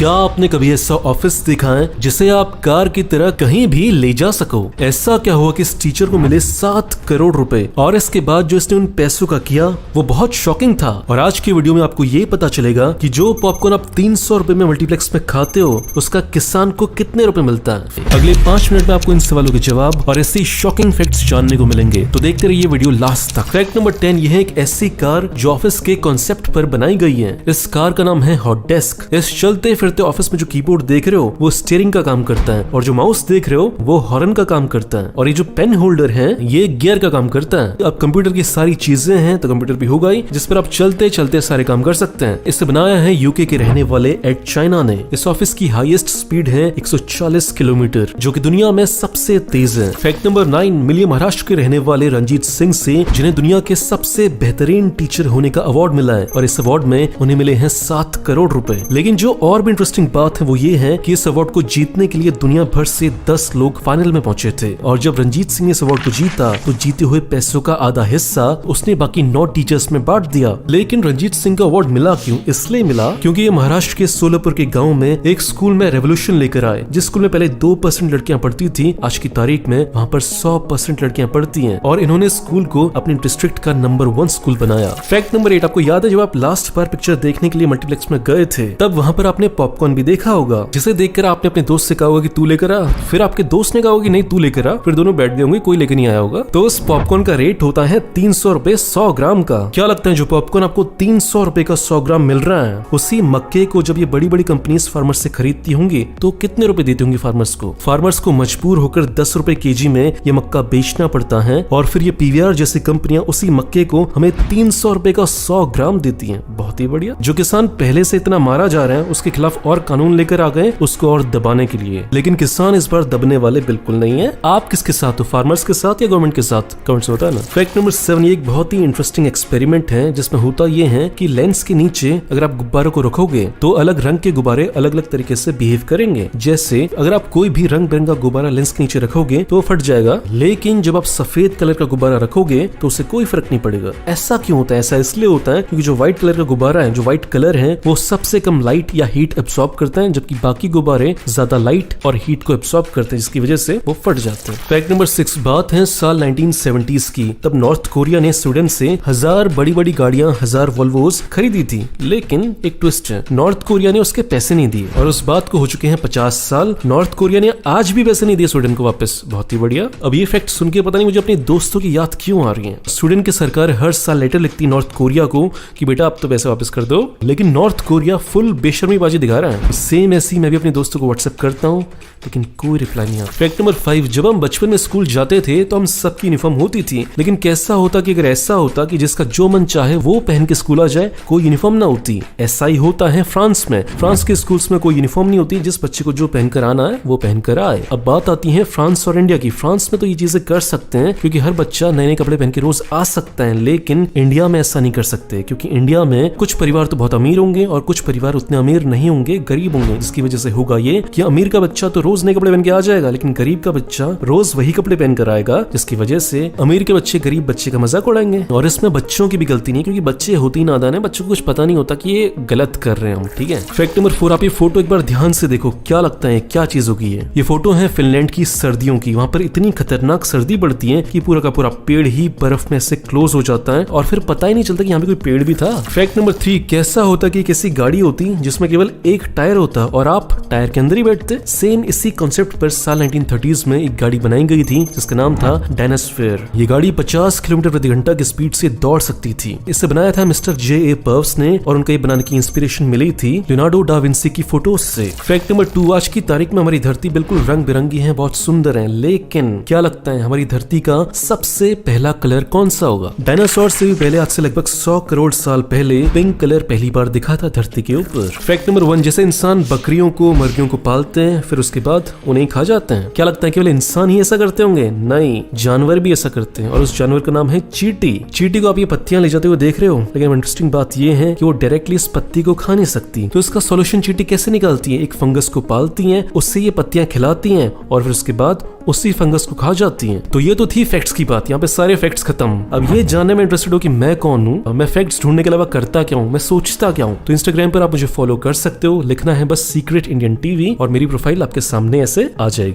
क्या आपने कभी ऐसा ऑफिस देखा है जिसे आप कार की तरह कहीं भी ले जा सको? ऐसा क्या हुआ कि इस टीचर को मिले 7 करोड़ रुपए और इसके बाद जो इसने उन पैसों का किया वो बहुत शॉकिंग था। और आज की वीडियो में आपको ये पता चलेगा कि जो पॉपकॉर्न आप 300 रुपए में मल्टीप्लेक्स में खाते हो उसका किसान को कितने रुपए मिलता है। अगले 5 मिनट में आपको इन सवालों के जवाब और ऐसे शॉकिंग फैक्ट्स जानने को मिलेंगे, तो देखते रहिए वीडियो लास्ट तक। फैक्ट नंबर 10 ये है एक ऐसी कार जो ऑफिस के कॉन्सेप्ट पर बनाई गई है। इस कार का नाम है हॉट डेस्क। इस चलते फिरते ऑफिस में जो कीबोर्ड देख रहे हो वो स्टीयरिंग का काम करता है और जो माउस देख रहे हो वो हॉर्न का काम करता है और ये जो पेन होल्डर है ये गियर का काम करता है। अब कंप्यूटर की सारी चीजें हैं तो कंप्यूटर भी होगा ही जिस पर आप चलते चलते सारे काम कर सकते हैं। इसे बनाया है यूके के रहने वाले एड चाइना ने। इस ऑफिस की हाईएस्ट स्पीड है 140 किलोमीटर जो कि दुनिया में सबसे तेज है। फैक्ट नंबर 9 मिलिए महाराष्ट्र के रहने वाले रंजीत सिंह से, जिन्हें दुनिया के सबसे बेहतरीन टीचर होने का अवार्ड मिला है और इस अवार्ड में उन्हें मिले हैं 7 करोड़ रुपए। लेकिन जो और भी इंटरेस्टिंग बात है वो ये है कि इस अवार्ड को जीतने के लिए दुनिया भर से 10 लोग फाइनल में पहुंचे थे और जब रंजीत सिंह ने इस अवार्ड को जीता तो जीते हुए पैसों का आधा हिस्सा उसने बाकी 9 टीचर्स में बांट दिया। लेकिन रंजीत सिंह का अवार्ड मिला क्यों? इसलिए मिला क्योंकि ये महाराष्ट्र के सोलापुर के गांव में एक स्कूल में रेवोल्यूशन लेकर आए। जिस स्कूल में पहले 2% लड़कियां पढ़ती थी, आज की तारीख में वहाँ पर 100% लड़कियां पढ़ती हैं और इन्होंने स्कूल को अपने डिस्ट्रिक्ट का नंबर 1 स्कूल बनाया। फैक्ट नंबर 8 आपको याद है जब आप लास्ट बार पिक्चर देखने के लिए मल्टीप्लेक्स में गए थे तब वहाँ पर आपने पॉपकॉर्न भी देखा होगा, जिसे देखकर आपने अपने दोस्त से कहा होगा कि तू लेकर आ, फिर आपके दोस्त ने कहा होगा कि नहीं तू लेकर आ, फिर दोनों बैठ गए होंगे, कोई लेकर नहीं आया होगा। तो उस पॉपकॉर्न का रेट होता है 300 रुपए 100 ग्राम का। क्या लगता है जो पॉपकॉर्न आपको 300 रुपए का 100 ग्राम मिल रहा है, उसी मक्के को जब ये बड़ी बड़ी कंपनीज फार्मर्स से खरीदती होंगी तो कितने रुपए देती होंगी फार्मर्स को? फार्मर्स को मजबूर होकर 10 रुपए केजी में ये मक्का बेचना पड़ता है और फिर ये पीवीआर जैसी कंपनियां उसी मक्के को हमें 300 रुपए का 100 ग्राम देती हैं। बहुत ही बढ़िया। जो किसान पहले से इतना मारा जा रहा है उसके खिलाफ और कानून लेकर आ गए उसको और दबाने के लिए। लेकिन किसान इस बार दबने वाले बिल्कुल नहीं है। आप किसके साथ हो, फार्मर्स के साथ या गवर्नमेंट के साथ? कमेंट्स में बताना। फैक्ट नंबर 7 एक बहुत ही इंटरेस्टिंग एक्सपेरिमेंट है जिसमें होता ये है कि लेंस के नीचे अगर आप गुब्बारों को रखोगे तो अलग रंग के गुब्बारे अलग अलग तरीके से बिहेव करेंगे। जैसे अगर आप कोई भी रंग बिरंगा गुब्बारा लेंस के नीचे रखोगे तो फट जाएगा, लेकिन जब आप सफेद कलर का गुब्बारा रखोगे तो उससे कोई फर्क नहीं पड़ेगा। ऐसा क्यों होता है? ऐसा इसलिए होता है क्योंकि जो व्हाइट कलर का गुब्बारा है, जो व्हाइट कलर है, वो सबसे कम लाइट या हीट एब्सॉर्ब करता है, जबकि बाकी गुब्बारे ज्यादा लाइट और हीट को एब्सॉर्ब करते हैं जिसकी वजह से वो फट जाते हैं। फैक्ट नंबर 6 बात है साल 1970s की। तब नॉर्थ कोरिया ने स्वीडन से 1000 बड़ी बड़ी गाड़ियां 1000 वोल्वोस खरीदी थी। लेकिन एक ट्विस्ट है, नॉर्थ कोरिया ने उसके पैसे नहीं दिए और उस बात को हो चुके हैं 50 साल। नॉर्थ कोरिया ने आज भी पैसे नहीं दिए स्वीडन को वापस। बहुत ही बढ़िया। अब ये फैक्ट सुन के पता नहीं मुझे अपने दोस्तों की याद क्यों आ रही है। स्वीडन की सरकार हर साल लेटर लिखती नॉर्थ कोरिया को कि बेटा आप तो पैसे वापस कर दो, लेकिन नॉर्थ कोरिया फुल बेशर्मीबाजी दिखा रहा है। सेम ऐसी मैं भी अपने दोस्तों को व्हाट्सएप करता हूँ लेकिन कोई रिप्लाई नहीं आता। फैक्ट नंबर 5 जब हम बचपन में स्कूल जाते थे तो हम सबकी यूनिफॉर्म होती थी, लेकिन कैसा होता कि अगर ऐसा होता कि जिसका जो मन चाहे वो पहन के स्कूल आ जाए, कोई यूनिफॉर्म ना होती। ऐसा ही होता है फ्रांस में। फ्रांस के स्कूल्स में कोई यूनिफॉर्म नहीं होती, जिस बच्चे को जो पहनकर आना है वो पहनकर आए। अब बात आती है फ्रांस और इंडिया की। फ्रांस में तो ये चीजें कर सकते हैं क्योंकि हर बच्चा नए नए कपड़े पहन के रोज आ सकता है, लेकिन इंडिया में ऐसा नहीं कर सकते क्योंकि इंडिया में कुछ परिवार तो बहुत अमीर होंगे और कुछ परिवार उतने अमीर नहीं होंगे, गरीब होंगे, जिसकी वजह से होगा ये कि अमीर का बच्चा तो रोज नए कपड़े पहन के आ जाएगा, लेकिन गरीब का बच्चा रोज वही कपड़े पहनकर आएगा, जिसकी वजह से अमीर के बच्चे गरीब बच्चे का मजाक उड़ाएंगे। और इसमें बच्चों की भी गलती नहीं क्योंकि बच्चे होते ही नादान है, बच्चों को कुछ पता नहीं होता कि ये गलत कर रहे हैं हम। ठीक है। फैक्ट नंबर 4 आप ये फोटो एक बार ध्यान से देखो, क्या लगता है क्या चीज होगी ये फोटो है फिनलैंड की सर्दियों की। वहाँ पर इतनी खतरनाक सर्दी पड़ती है कि पूरा का पूरा पेड़ ही बर्फ में से क्लोज हो जाता है और फिर पता ही नहीं चलता कि यहाँ पे कोई पेड़ भी था। फैक्ट नंबर 3 कैसा होता कि कैसी गाड़ी होती जिसमें केवल एक टायर होता और आप टायर के अंदर ही बैठते। सेम इसी कॉन्सेप्ट पर साल 1930s में एक गाड़ी बनाई गई थी जिसका नाम था डायनासोर। ये गाड़ी 50 किलोमीटर प्रति घंटा की स्पीड से दौड़ सकती थी। इसे बनाया था मिस्टर J.A. पर्व्स ने और उनका ये बनाने की इंस्पिरेशन मिली थी लियोनार्डो डा विंसी की फोटोज से। फैक्ट नंबर 2 आज की तारीख में हमारी धरती बिल्कुल रंग बिरंगी है, बहुत सुंदर है, लेकिन क्या लगता है हमारी धरती का सबसे पहला कलर कौन सा होगा? डायनासोर से भी पहले, आज से लगभग 100 करोड़ साल पहले पिंक कलर पहली बार दिखा था धरती के ऊपर। फैक्ट नंबर 1 जैसे इंसान बकरियों को, मुर्गियों को पालते हैं फिर उसके बाद उन्हें खा जाते हैं, क्या लगता है केवल इंसान ही ऐसा करते होंगे? नहीं, जानवर भी ऐसा करते हैं और उस जानवर का नाम है चींटी। चींटी को आप ये पत्तियां ले जाते हुए देख रहे हो, लेकिन इंटरेस्टिंग बात ये है कि वो डायरेक्टली इस पत्ती को खा नहीं सकती। तो इसका सॉल्यूशन चींटी कैसे निकालती है? एक फंगस को पालती है, उससे ये पत्तियां खिलाती हैं और फिर उसके बाद उसी फंगस को खा जाती हैं। तो ये तो थी फैक्ट्स की बात, यहाँ पे सारे फैक्ट्स खत्म। अब ये जानने में इंटरेस्टेड हो कि मैं कौन हूँ, मैं फैक्ट्स ढूंढने के अलावा करता क्या हूँ, मैं सोचता क्या हूँ, तो इंस्टाग्राम पर आप मुझे फॉलो कर सकते हो। लिखना है बस सीक्रेट इंडियन टीवी और मेरी प्रोफाइल आपके सामने ऐसे आ जाएगी।